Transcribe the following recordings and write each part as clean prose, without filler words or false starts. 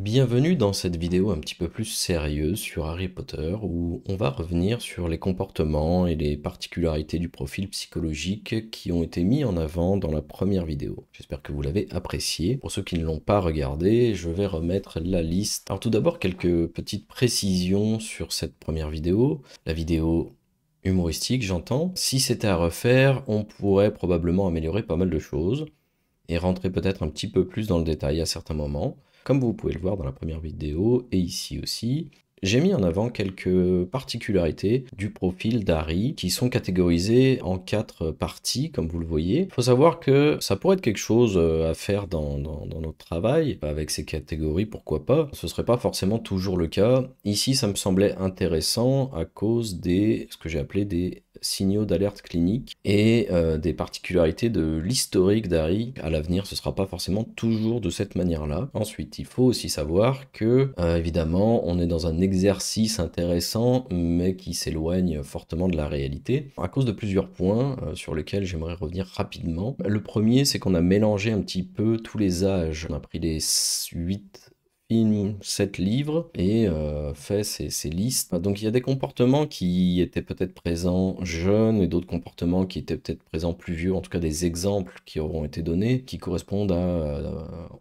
Bienvenue dans cette vidéo un petit peu plus sérieuse sur Harry Potter où on va revenir sur les comportements et les particularités du profil psychologique qui ont été mis en avant dans la première vidéo. J'espère que vous l'avez apprécié. Pour ceux qui ne l'ont pas regardé, je vais remettre la liste. Alors tout d'abord, quelques petites précisions sur cette première vidéo. La vidéo humoristique, j'entends. Si c'était à refaire, on pourrait probablement améliorer pas mal de choses et rentrer peut-être un petit peu plus dans le détail à certains moments. Comme vous pouvez le voir dans la première vidéo et ici aussi, j'ai mis en avant quelques particularités du profil d'Harry qui sont catégorisées en 4 parties, comme vous le voyez. Il faut savoir que ça pourrait être quelque chose à faire dans notre travail, avec ces catégories, pourquoi pas. Ce serait pas forcément toujours le cas. Ici, ça me semblait intéressant à cause ce que j'ai appelé des signaux d'alerte clinique et des particularités de l'historique d'Harry. À l'avenir, ce sera pas forcément toujours de cette manière-là. Ensuite, il faut aussi savoir que, évidemment, on est dans un exercice intéressant, mais qui s'éloigne fortement de la réalité, à cause de plusieurs points sur lesquels j'aimerais revenir rapidement. Le premier, c'est qu'on a mélangé un petit peu tous les âges. On a pris les 8 films, 7 livres et fait ces listes. Donc il y a des comportements qui étaient peut-être présents jeunes et d'autres comportements qui étaient peut-être présents plus vieux, en tout cas des exemples qui auront été donnés, qui correspondent à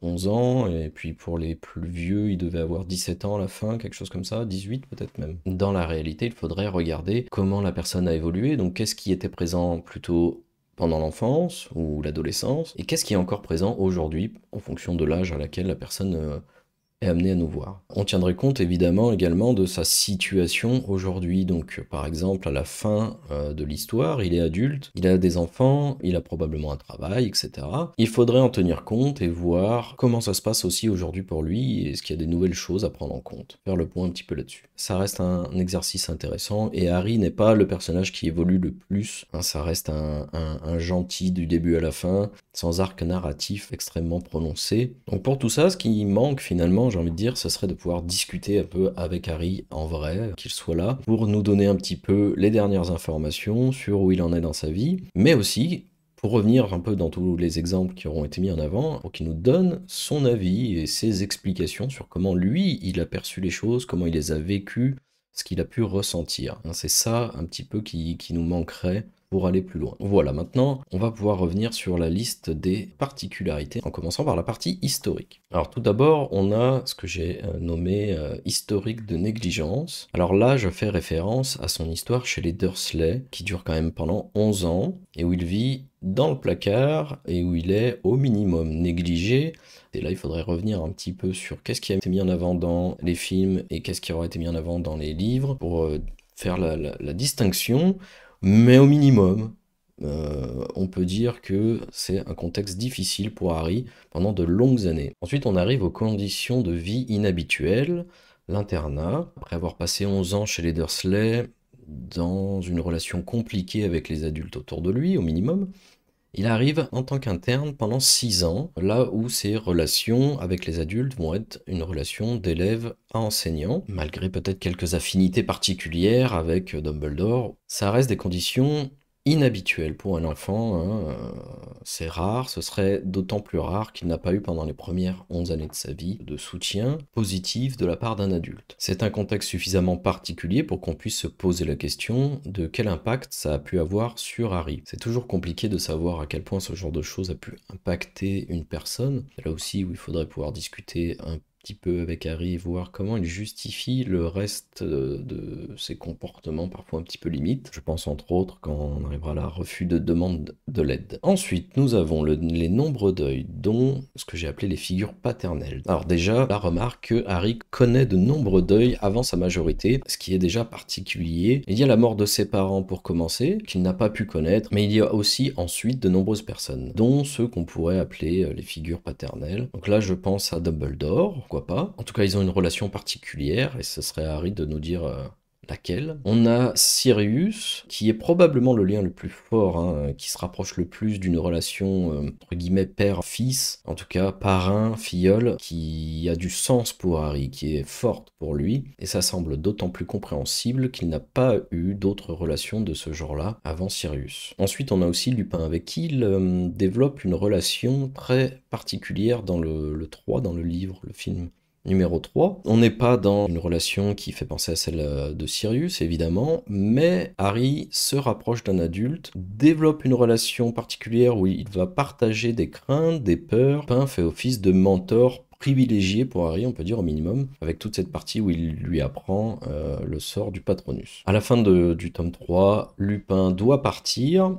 11 ans, et puis pour les plus vieux, ils devaient avoir 17 ans à la fin, quelque chose comme ça, 18 peut-être même. Dans la réalité, il faudrait regarder comment la personne a évolué, donc qu'est-ce qui était présent plutôt pendant l'enfance ou l'adolescence, et qu'est-ce qui est encore présent aujourd'hui en fonction de l'âge à laquelle la personne est amené à nous voir. On tiendrait compte évidemment également de sa situation aujourd'hui. Donc par exemple à la fin de l'histoire, il est adulte, il a des enfants, il a probablement un travail, etc. Il faudrait en tenir compte et voir comment ça se passe aussi aujourd'hui pour lui et est-ce qu'il y a des nouvelles choses à prendre en compte. Faire le point un petit peu là-dessus. Ça reste un exercice intéressant et Harry n'est pas le personnage qui évolue le plus. Hein, ça reste un gentil du début à la fin, sans arc narratif extrêmement prononcé. Donc pour tout ça, ce qui manque finalement, j'ai envie de dire, ce serait de pouvoir discuter un peu avec Harry en vrai, qu'il soit là, pour nous donner un petit peu les dernières informations sur où il en est dans sa vie, mais aussi pour revenir un peu dans tous les exemples qui auront été mis en avant, pour qu'il nous donne son avis et ses explications sur comment lui, il a perçu les choses, comment il les a vécues, ce qu'il a pu ressentir. C'est ça un petit peu qui nous manquerait pour aller plus loin. Voilà, maintenant, on va pouvoir revenir sur la liste des particularités, en commençant par la partie historique. Alors tout d'abord, on a ce que j'ai nommé historique de négligence. Alors là, je fais référence à son histoire chez les Dursley, qui dure quand même pendant 11 ans, et où il vit dans le placard, et où il est au minimum négligé. Et là, il faudrait revenir un petit peu sur qu'est-ce qui a été mis en avant dans les films, et qu'est-ce qui aura été mis en avant dans les livres, pour faire la distinction. Mais au minimum, on peut dire que c'est un contexte difficile pour Harry pendant de longues années. Ensuite, on arrive aux conditions de vie inhabituelles, l'internat. Après avoir passé 11 ans chez les Dursley, dans une relation compliquée avec les adultes autour de lui, au minimum, il arrive en tant qu'interne pendant 6 ans, là où ses relations avec les adultes vont être une relation d'élève à enseignant, malgré peut-être quelques affinités particulières avec Dumbledore. Ça reste des conditions inhabituelles pour un enfant, hein. C'est rare, ce serait d'autant plus rare qu'il n'a pas eu pendant les premières 11 années de sa vie de soutien positif de la part d'un adulte. C'est un contexte suffisamment particulier pour qu'on puisse se poser la question de quel impact ça a pu avoir sur Harry. C'est toujours compliqué de savoir à quel point ce genre de choses a pu impacter une personne. C'est là aussi où il faudrait pouvoir discuter un petit peu avec Harry et voir comment il justifie le reste de ses comportements parfois un petit peu limites. Je pense entre autres quand on arrivera à la refus de demande de l'aide. Ensuite, nous avons les nombreux deuils, dont ce que j'ai appelé les figures paternelles. Alors déjà, la remarque que Harry connaît de nombreux deuils avant sa majorité, ce qui est déjà particulier. Il y a la mort de ses parents pour commencer, qu'il n'a pas pu connaître, mais il y a aussi ensuite de nombreuses personnes, dont ceux qu'on pourrait appeler les figures paternelles. Donc là, je pense à Dumbledore, pourquoi pas. En tout cas, ils ont une relation particulière, et ce serait à Harry de nous dire laquelle. On a Sirius, qui est probablement le lien le plus fort, hein, qui se rapproche le plus d'une relation, entre guillemets, père-fils, en tout cas parrain-filleul, qui a du sens pour Harry, qui est forte pour lui, et ça semble d'autant plus compréhensible qu'il n'a pas eu d'autres relations de ce genre-là avant Sirius. Ensuite, on a aussi Lupin, avec qui il développe une relation très particulière dans le 3, dans le livre, le film. Numéro 3, on n'est pas dans une relation qui fait penser à celle de Sirius, évidemment, mais Harry se rapproche d'un adulte, développe une relation particulière où il va partager des craintes, des peurs. Lupin fait office de mentor privilégié pour Harry, on peut dire au minimum, avec toute cette partie où il lui apprend le sort du Patronus. À la fin du tome 3, Lupin doit partir,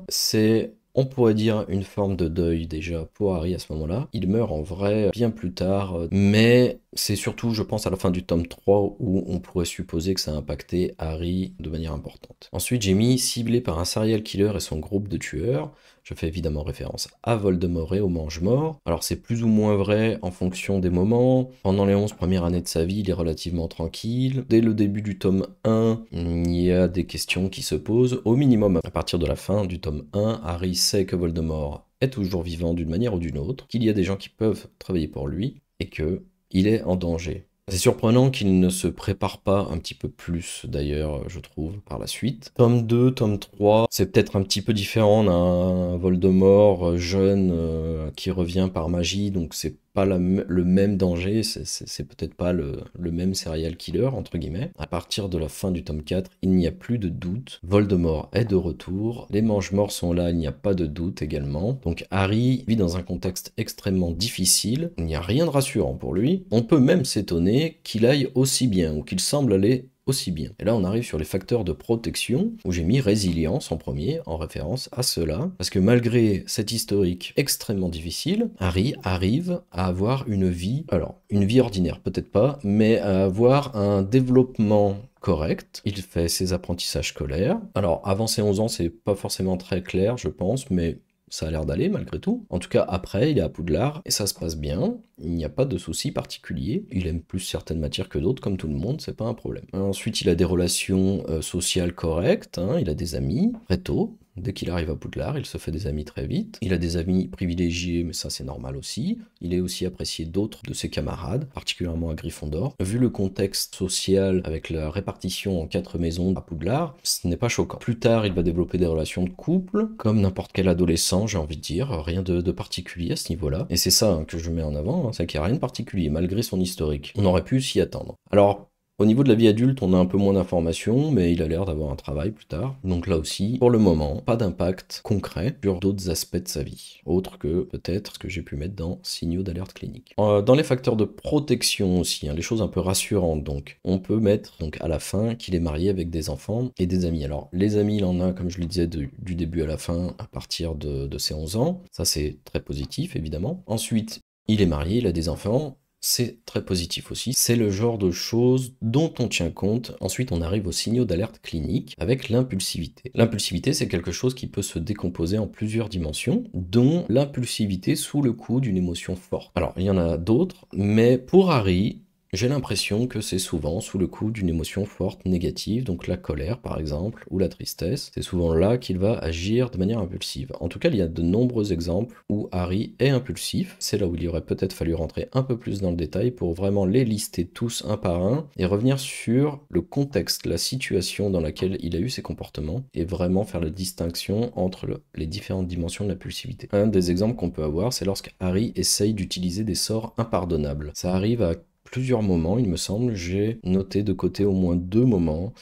on pourrait dire une forme de deuil déjà pour Harry à ce moment-là. Il meurt en vrai bien plus tard, mais c'est surtout, je pense, à la fin du tome 3 où on pourrait supposer que ça a impacté Harry de manière importante. Ensuite, j'ai mis ciblé par un serial killer et son groupe de tueurs. Je fais évidemment référence à Voldemort et au Mange-Mort. Alors c'est plus ou moins vrai en fonction des moments. Pendant les 11 premières années de sa vie, il est relativement tranquille. Dès le début du tome 1, il y a des questions qui se posent. Au minimum, à partir de la fin du tome 1, Harry sait que Voldemort est toujours vivant d'une manière ou d'une autre, qu'il y a des gens qui peuvent travailler pour lui, et que il est en danger. C'est surprenant qu'il ne se prépare pas un petit peu plus, d'ailleurs, je trouve, par la suite. Tome 2, tome 3, c'est peut-être un petit peu différent. On a un Voldemort jeune qui revient par magie, donc c'est pas le même danger, c'est peut-être pas le même serial killer, entre guillemets. À partir de la fin du tome 4, il n'y a plus de doute. Voldemort est de retour, les Mange-Morts sont là, il n'y a pas de doute également. Donc Harry vit dans un contexte extrêmement difficile, il n'y a rien de rassurant pour lui. On peut même s'étonner qu'il aille aussi bien, ou qu'il semble aller aussi bien. Et là, on arrive sur les facteurs de protection, où j'ai mis résilience en premier, en référence à cela, parce que malgré cet historique extrêmement difficile, Harry arrive à avoir une vie, alors, une vie ordinaire, peut-être pas, mais à avoir un développement correct. Il fait ses apprentissages scolaires. Alors, avant ses 11 ans, c'est pas forcément très clair, je pense, mais ça a l'air d'aller malgré tout. En tout cas, après, il est à Poudlard et ça se passe bien. Il n'y a pas de souci particulier. Il aime plus certaines matières que d'autres, comme tout le monde, c'est pas un problème. Ensuite, il a des relations sociales correctes, hein, il a des amis, très tôt. Dès qu'il arrive à Poudlard, il se fait des amis très vite. Il a des amis privilégiés, mais ça c'est normal aussi. Il est aussi apprécié d'autres de ses camarades, particulièrement à Gryffondor. Vu le contexte social avec la répartition en 4 maisons à Poudlard, ce n'est pas choquant. Plus tard, il va développer des relations de couple, comme n'importe quel adolescent, j'ai envie de dire. Rien de particulier à ce niveau-là. Et c'est ça hein, que je mets en avant, hein, c'est qu'il n'y a rien de particulier, malgré son historique. On aurait pu s'y attendre. Alors, au niveau de la vie adulte, on a un peu moins d'informations, mais il a l'air d'avoir un travail plus tard. Donc là aussi, pour le moment, pas d'impact concret sur d'autres aspects de sa vie, autre que peut-être ce que j'ai pu mettre dans signaux d'alerte clinique. Dans les facteurs de protection aussi, hein, les choses un peu rassurantes donc, on peut mettre donc à la fin qu'il est marié avec des enfants et des amis. Alors les amis, il en a, comme je le disais, du début à la fin, à partir de ses 11 ans. Ça c'est très positif évidemment. Ensuite, il est marié, il a des enfants. C'est très positif aussi. C'est le genre de choses dont on tient compte. Ensuite, on arrive aux signaux d'alerte clinique avec l'impulsivité. L'impulsivité, c'est quelque chose qui peut se décomposer en plusieurs dimensions, dont l'impulsivité sous le coup d'une émotion forte. Alors, il y en a d'autres, mais pour Harry, j'ai l'impression que c'est souvent sous le coup d'une émotion forte négative, donc la colère par exemple, ou la tristesse. C'est souvent là qu'il va agir de manière impulsive. En tout cas, il y a de nombreux exemples où Harry est impulsif. C'est là où il aurait peut-être fallu rentrer un peu plus dans le détail pour vraiment les lister tous un par un et revenir sur le contexte, la situation dans laquelle il a eu ces comportements et vraiment faire la distinction entre les différentes dimensions de l'impulsivité. Un des exemples qu'on peut avoir, c'est lorsque Harry essaye d'utiliser des sorts impardonnables. Ça arrive à plusieurs moments, il me semble, j'ai noté de côté au moins 2 moments.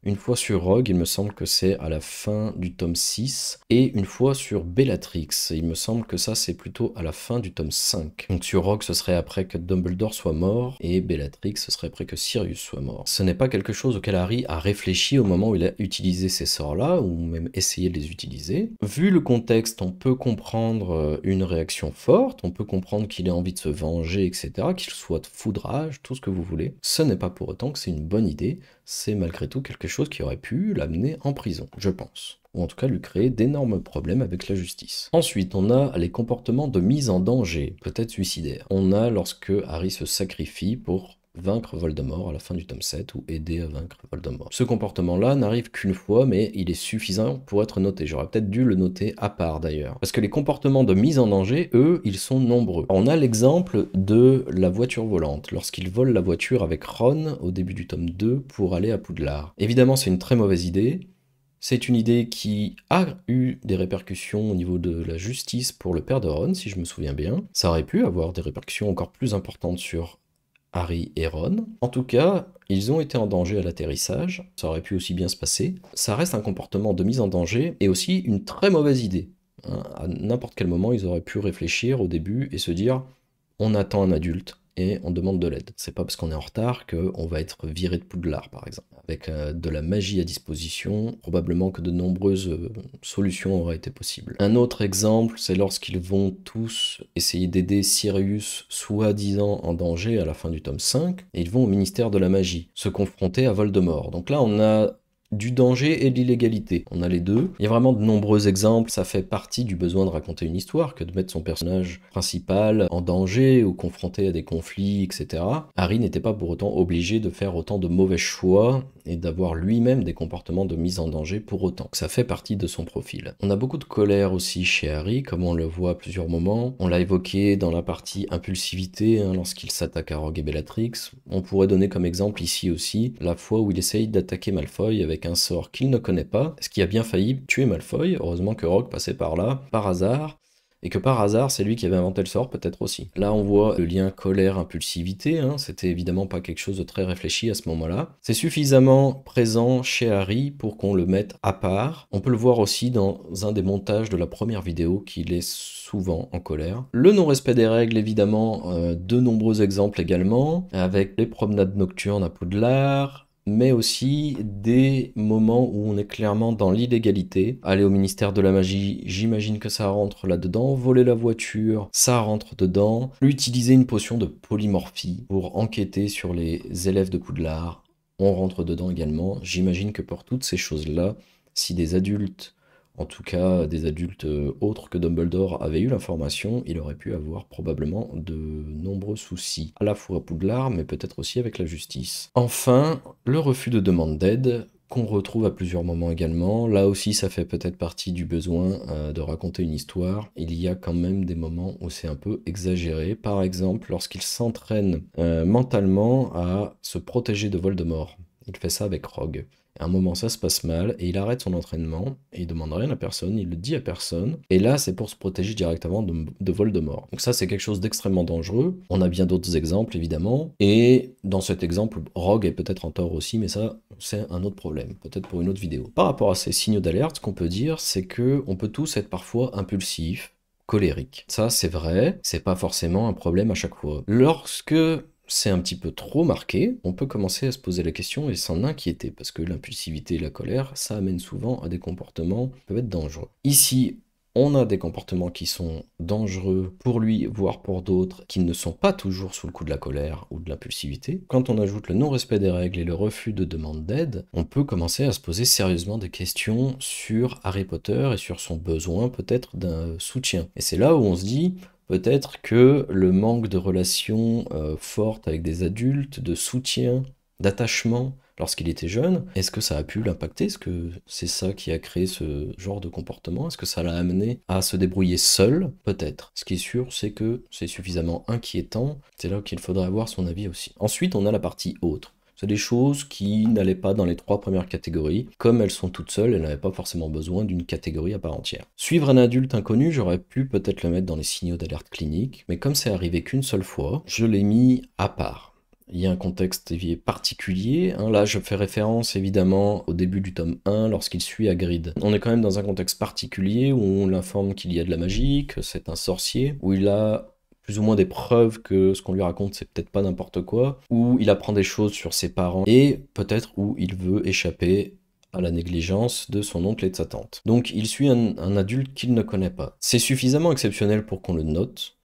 Une fois sur Rogue, il me semble que c'est à la fin du tome 6, et une fois sur Bellatrix, il me semble que ça c'est plutôt à la fin du tome 5. Donc sur Rogue, ce serait après que Dumbledore soit mort, et Bellatrix, ce serait après que Sirius soit mort. Ce n'est pas quelque chose auquel Harry a réfléchi au moment où il a utilisé ces sorts-là, ou même essayé de les utiliser. Vu le contexte, on peut comprendre une réaction forte, on peut comprendre qu'il ait envie de se venger, etc., qu'il soit de foudrage, tout ce que vous voulez. Ce n'est pas pour autant que c'est une bonne idée, c'est malgré tout quelque chose qui aurait pu l'amener en prison, je pense. Ou en tout cas lui créer d'énormes problèmes avec la justice. Ensuite, on a les comportements de mise en danger, peut-être suicidaires. On a lorsque Harry se sacrifie pour vaincre Voldemort à la fin du tome 7 ou aider à vaincre Voldemort. Ce comportement-là n'arrive qu'une fois, mais il est suffisant pour être noté. J'aurais peut-être dû le noter à part d'ailleurs. Parce que les comportements de mise en danger, eux, ils sont nombreux. On a l'exemple de la voiture volante, lorsqu'il vole la voiture avec Ron au début du tome 2 pour aller à Poudlard. Évidemment, c'est une très mauvaise idée. C'est une idée qui a eu des répercussions au niveau de la justice pour le père de Ron, si je me souviens bien. Ça aurait pu avoir des répercussions encore plus importantes sur Harry et Ron. En tout cas, ils ont été en danger à l'atterrissage, ça aurait pu aussi bien se passer. Ça reste un comportement de mise en danger et aussi une très mauvaise idée. Hein. À n'importe quel moment, ils auraient pu réfléchir au début et se dire on attend un adulte et on demande de l'aide. C'est pas parce qu'on est en retard qu'on va être viré de Poudlard, par exemple. Avec de la magie à disposition, probablement que de nombreuses solutions auraient été possibles. Un autre exemple, c'est lorsqu'ils vont tous essayer d'aider Sirius, soi-disant en danger à la fin du tome 5, et ils vont au ministère de la magie, se confronter à Voldemort. Donc là, on a du danger et de l'illégalité. On a les deux. Il y a vraiment de nombreux exemples. Ça fait partie du besoin de raconter une histoire que de mettre son personnage principal en danger ou confronté à des conflits, etc. Harry n'était pas pour autant obligé de faire autant de mauvais choix et d'avoir lui-même des comportements de mise en danger pour autant. Ça fait partie de son profil. On a beaucoup de colère aussi chez Harry, comme on le voit à plusieurs moments. On l'a évoqué dans la partie impulsivité, hein, lorsqu'il s'attaque à Rogue et Bellatrix. On pourrait donner comme exemple ici aussi la fois où il essaye d'attaquer Malfoy avec un sort qu'il ne connaît pas, ce qui a bien failli tuer Malfoy. Heureusement que Rogue passait par là, par hasard. Et que par hasard, c'est lui qui avait inventé le sort, peut-être aussi. Là, on voit le lien colère-impulsivité, hein. C'était évidemment pas quelque chose de très réfléchi à ce moment-là. C'est suffisamment présent chez Harry pour qu'on le mette à part. On peut le voir aussi dans un des montages de la première vidéo qu'il est souvent en colère. Le non-respect des règles, évidemment, de nombreux exemples également, avec les promenades nocturnes à Poudlard, mais aussi des moments où on est clairement dans l'illégalité. Aller au ministère de la magie, j'imagine que ça rentre là-dedans. Voler la voiture, ça rentre dedans. Utiliser une potion de polymorphie pour enquêter sur les élèves de Poudlard, on rentre dedans également. J'imagine que pour toutes ces choses-là, si des adultes, en tout cas des adultes autres que Dumbledore, avaient eu l'information, il aurait pu avoir probablement de nombreux soucis, à la fois à Poudlard, mais peut-être aussi avec la justice. Enfin, le refus de demande d'aide, qu'on retrouve à plusieurs moments également. Là aussi, ça fait peut-être partie du besoin de raconter une histoire. Il y a quand même des moments où c'est un peu exagéré. Par exemple, lorsqu'il s'entraîne mentalement à se protéger de Voldemort. Il fait ça avec Rogue. À un moment, ça se passe mal, et il arrête son entraînement, et il demande rien à personne, il le dit à personne, et là, c'est pour se protéger directement de Voldemort. Donc ça, c'est quelque chose d'extrêmement dangereux. On a bien d'autres exemples, évidemment, et dans cet exemple, Rogue est peut-être en tort aussi, mais ça, c'est un autre problème, peut-être pour une autre vidéo. Par rapport à ces signaux d'alerte, ce qu'on peut dire, c'est que on peut tous être parfois impulsifs, colériques. Ça, c'est vrai, c'est pas forcément un problème à chaque fois. Lorsque c'est un petit peu trop marqué, on peut commencer à se poser la question et s'en inquiéter, parce que l'impulsivité et la colère, ça amène souvent à des comportements qui peuvent être dangereux. Ici, on a des comportements qui sont dangereux pour lui, voire pour d'autres, qui ne sont pas toujours sous le coup de la colère ou de l'impulsivité. Quand on ajoute le non-respect des règles et le refus de demande d'aide, on peut commencer à se poser sérieusement des questions sur Harry Potter et sur son besoin peut-être d'un soutien. Et c'est là où on se dit, peut-être que le manque de relations fortes avec des adultes, de soutien, d'attachement lorsqu'il était jeune, est-ce que ça a pu l'impacter? Est-ce que c'est ça qui a créé ce genre de comportement? Est-ce que ça l'a amené à se débrouiller seul? Peut-être. Ce qui est sûr, c'est que c'est suffisamment inquiétant. C'est là qu'il faudrait avoir son avis aussi. Ensuite, on a la partie autre. C'est des choses qui n'allaient pas dans les 3 premières catégories. Comme elles sont toutes seules, elles n'avaient pas forcément besoin d'une catégorie à part entière. Suivre un adulte inconnu, j'aurais pu peut-être le mettre dans les signaux d'alerte clinique, mais comme c'est arrivé qu'une seule fois, je l'ai mis à part. Il y a un contexte particulier. Hein. Là, je fais référence évidemment au début du tome 1, lorsqu'il suit Hagrid. On est quand même dans un contexte particulier où on l'informe qu'il y a de la magie, que c'est un sorcier, où il a plus ou moins des preuves que ce qu'on lui raconte c'est peut-être pas n'importe quoi, où il apprend des choses sur ses parents, et peut-être où il veut échapper à la négligence de son oncle et de sa tante. Donc il suit un adulte qu'il ne connaît pas. C'est suffisamment exceptionnel pour qu'on le note.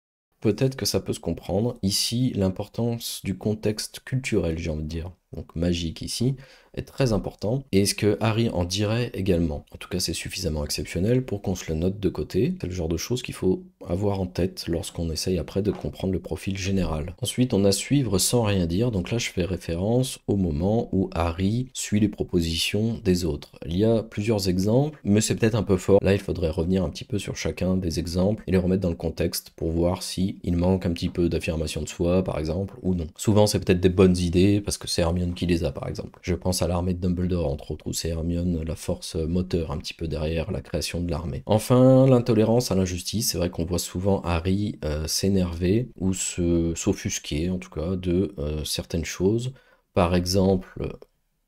Peut-être que ça peut se comprendre. Ici, l'importance du contexte culturel, j'ai envie de dire, donc magique ici, est très important. Et ce que Harry en dirait également. En tout cas, c'est suffisamment exceptionnel pour qu'on se le note de côté. C'est le genre de choses qu'il faut avoir en tête lorsqu'on essaye après de comprendre le profil général. Ensuite, on a suivre sans rien dire. Donc là, je fais référence au moment où Harry suit les propositions des autres. Il y a plusieurs exemples, mais c'est peut-être un peu fort. Là, il faudrait revenir un petit peu sur chacun des exemples et les remettre dans le contexte pour voir si il manque un petit peu d'affirmation de soi, par exemple, ou non. Souvent, c'est peut-être des bonnes idées parce que c'est Hermione qui les a par exemple. Je pense à l'armée de Dumbledore entre autres, où c'est Hermione la force moteur un petit peu derrière la création de l'armée. Enfin, l'intolérance à l'injustice, c'est vrai qu'on voit souvent Harry s'énerver ou s'offusquer en tout cas de certaines choses. Par exemple,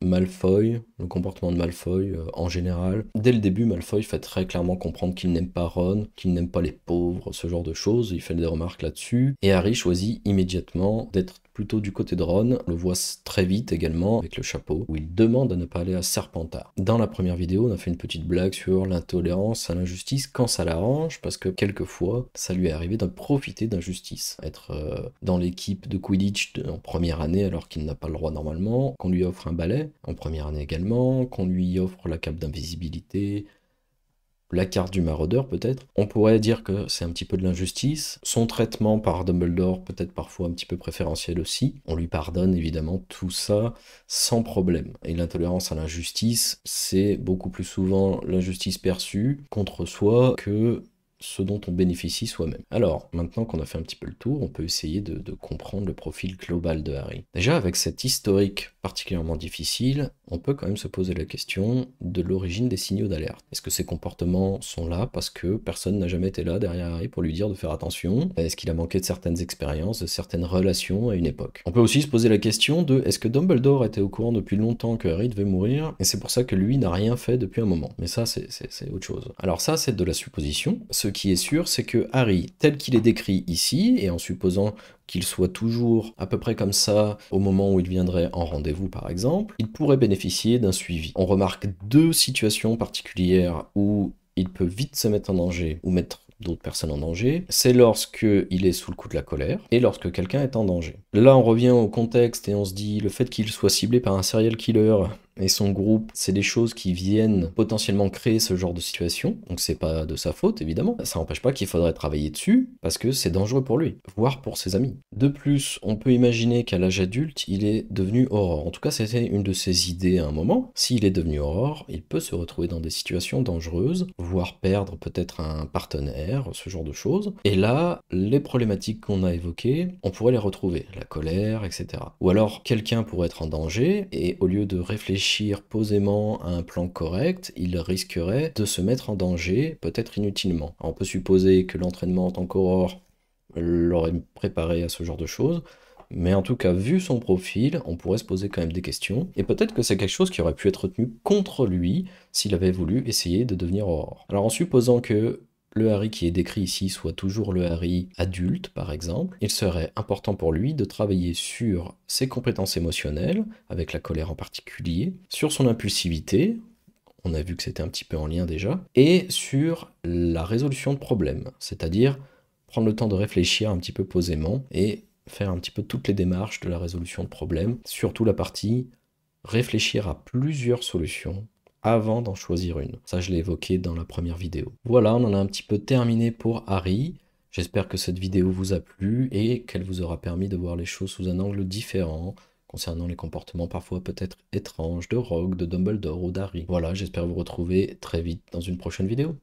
Malfoy, le comportement de Malfoy en général. Dès le début, Malfoy fait très clairement comprendre qu'il n'aime pas Ron, qu'il n'aime pas les pauvres, ce genre de choses. Il fait des remarques là-dessus. Et Harry choisit immédiatement d'être plutôt du côté de Ron. On le voit très vite également avec le chapeau, où il demande à ne pas aller à Serpentard. Dans la première vidéo, on a fait une petite blague sur l'intolérance à l'injustice quand ça l'arrange, parce que quelquefois, ça lui est arrivé de profiter d'injustice. Être dans l'équipe de Quidditch en première année, alors qu'il n'a pas le droit normalement, qu'on lui offre un balai, en première année également, qu'on lui offre la cape d'invisibilité, la carte du maraudeur peut-être. On pourrait dire que c'est un petit peu de l'injustice. Son traitement par Dumbledore peut-être parfois un petit peu préférentiel aussi. On lui pardonne évidemment tout ça sans problème. Et l'intolérance à l'injustice, c'est beaucoup plus souvent l'injustice perçue contre soi que ce dont on bénéficie soi-même. Alors, maintenant qu'on a fait un petit peu le tour, on peut essayer de comprendre le profil global de Harry. Déjà, avec cet historique particulièrement difficile, on peut quand même se poser la question de l'origine des signaux d'alerte. Est-ce que ces comportements sont là parce que personne n'a jamais été là derrière Harry pour lui dire de faire attention? Est-ce qu'il a manqué de certaines expériences, de certaines relations à une époque? On peut aussi se poser la question de est-ce que Dumbledore était au courant depuis longtemps que Harry devait mourir, et c'est pour ça que lui n'a rien fait depuis un moment? Mais ça, c'est autre chose. Alors ça, c'est de la supposition. Ce qui est sûr, c'est que Harry, tel qu'il est décrit ici, et en supposant qu'il soit toujours à peu près comme ça au moment où il viendrait en rendez-vous par exemple, il pourrait bénéficier d'un suivi. On remarque deux situations particulières où il peut vite se mettre en danger ou mettre d'autres personnes en danger, c'est lorsque il est sous le coup de la colère et lorsque quelqu'un est en danger. Là, on revient au contexte et on se dit le fait qu'il soit ciblé par un serial killer et son groupe, c'est des choses qui viennent potentiellement créer ce genre de situation, donc c'est pas de sa faute évidemment. Ça n'empêche pas qu'il faudrait travailler dessus parce que c'est dangereux pour lui, voire pour ses amis. De plus, on peut imaginer qu'à l'âge adulte, il est devenu Aurore. En tout cas, c'était une de ses idées à un moment. S'il est devenu Aurore, il peut se retrouver dans des situations dangereuses, voire perdre peut-être un partenaire, ce genre de choses. Et là, les problématiques qu'on a évoquées, on pourrait les retrouver, la colère, etc. Ou alors, quelqu'un pourrait être en danger, et au lieu de réfléchir posément à un plan correct, il risquerait de se mettre en danger, peut-être inutilement. Alors, on peut supposer que l'entraînement en tant qu'Aurore l'aurait préparé à ce genre de choses, mais en tout cas, vu son profil, on pourrait se poser quand même des questions, et peut-être que c'est quelque chose qui aurait pu être tenu contre lui s'il avait voulu essayer de devenir Aurore. Alors en supposant que le Harry qui est décrit ici soit toujours le Harry adulte, par exemple, il serait important pour lui de travailler sur ses compétences émotionnelles, avec la colère en particulier, sur son impulsivité, on a vu que c'était un petit peu en lien déjà, et sur la résolution de problèmes, c'est-à-dire prendre le temps de réfléchir un petit peu posément et faire un petit peu toutes les démarches de la résolution de problèmes, surtout la partie réfléchir à plusieurs solutions avant d'en choisir une. Ça, je l'ai évoqué dans la première vidéo. Voilà, on en a un petit peu terminé pour Harry. J'espère que cette vidéo vous a plu et qu'elle vous aura permis de voir les choses sous un angle différent concernant les comportements parfois peut-être étranges de Rogue, de Dumbledore ou d'Harry. Voilà, j'espère vous retrouver très vite dans une prochaine vidéo.